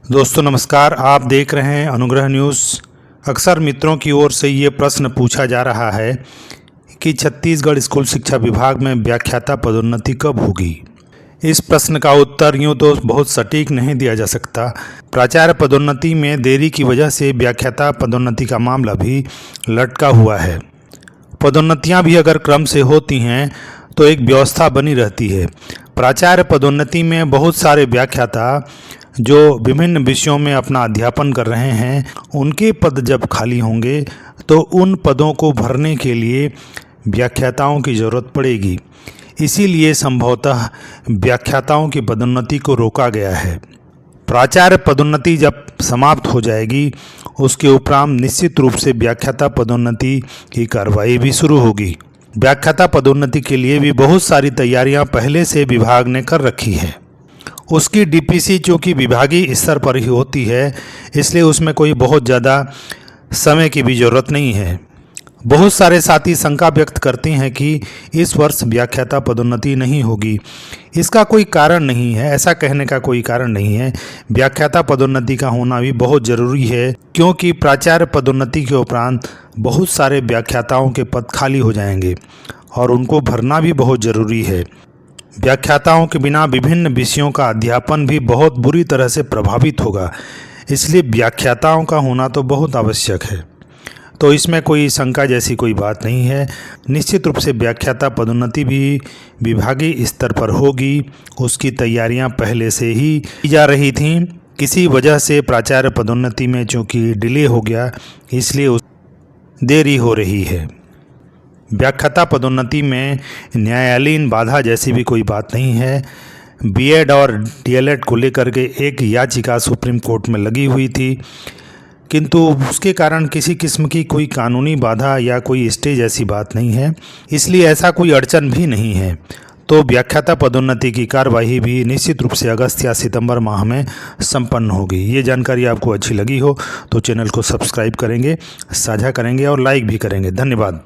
दोस्तों नमस्कार, आप देख रहे हैं अनुग्रह न्यूज़। अक्सर मित्रों की ओर से ये प्रश्न पूछा जा रहा है कि छत्तीसगढ़ स्कूल शिक्षा विभाग में व्याख्याता पदोन्नति कब होगी। इस प्रश्न का उत्तर यूँ तो बहुत सटीक नहीं दिया जा सकता। प्राचार्य पदोन्नति में देरी की वजह से व्याख्याता पदोन्नति का मामला भी लटका हुआ है। पदोन्नतियाँ भी अगर क्रम से होती हैं तो एक व्यवस्था बनी रहती है। प्राचार्य पदोन्नति में बहुत सारे व्याख्याता जो विभिन्न विषयों में अपना अध्यापन कर रहे हैं, उनके पद जब खाली होंगे तो उन पदों को भरने के लिए व्याख्याताओं की ज़रूरत पड़ेगी। इसीलिए संभवतः व्याख्याताओं की पदोन्नति को रोका गया है। प्राचार्य पदोन्नति जब समाप्त हो जाएगी, उसके उपरांत निश्चित रूप से व्याख्याता पदोन्नति की कार्रवाई भी शुरू होगी। व्याख्याता पदोन्नति के लिए भी बहुत सारी तैयारियां पहले से विभाग ने कर रखी है। उसकी डीपीसी चूँकि विभागीय स्तर पर ही होती है, इसलिए उसमें कोई बहुत ज़्यादा समय की भी ज़रूरत नहीं है। बहुत सारे साथी शंका व्यक्त करते हैं कि इस वर्ष व्याख्याता पदोन्नति नहीं होगी। इसका कोई कारण नहीं है, ऐसा कहने का कोई कारण नहीं है। व्याख्याता पदोन्नति का होना भी बहुत ज़रूरी है, क्योंकि प्राचार्य पदोन्नति के उपरांत बहुत सारे व्याख्याताओं के पद खाली हो जाएंगे और उनको भरना भी बहुत ज़रूरी है। व्याख्याताओं के बिना विभिन्न विषयों का अध्यापन भी बहुत बुरी तरह से प्रभावित होगा, इसलिए व्याख्याताओं का होना तो बहुत आवश्यक है। तो इसमें कोई शंका जैसी कोई बात नहीं है। निश्चित रूप से व्याख्याता पदोन्नति भी विभागीय स्तर पर होगी। उसकी तैयारियां पहले से ही की जा रही थीं। किसी वजह से प्राचार्य पदोन्नति में चूँकि डिले हो गया, इसलिए देरी हो रही है। व्याख्याता पदोन्नति में न्यायालयीन बाधा जैसी भी कोई बात नहीं है। बीएड और डीएलएड को लेकर के एक याचिका सुप्रीम कोर्ट में लगी हुई थी, किंतु उसके कारण किसी किस्म की कोई कानूनी बाधा या कोई स्टे जैसी बात नहीं है, इसलिए ऐसा कोई अड़चन भी नहीं है। तो व्याख्याता पदोन्नति की कार्यवाही भी निश्चित रूप से अगस्त या सितंबर माह में संपन्न होगी। ये जानकारी आपको अच्छी लगी हो तो चैनल को सब्सक्राइब करेंगे, साझा करेंगे और लाइक भी करेंगे। धन्यवाद।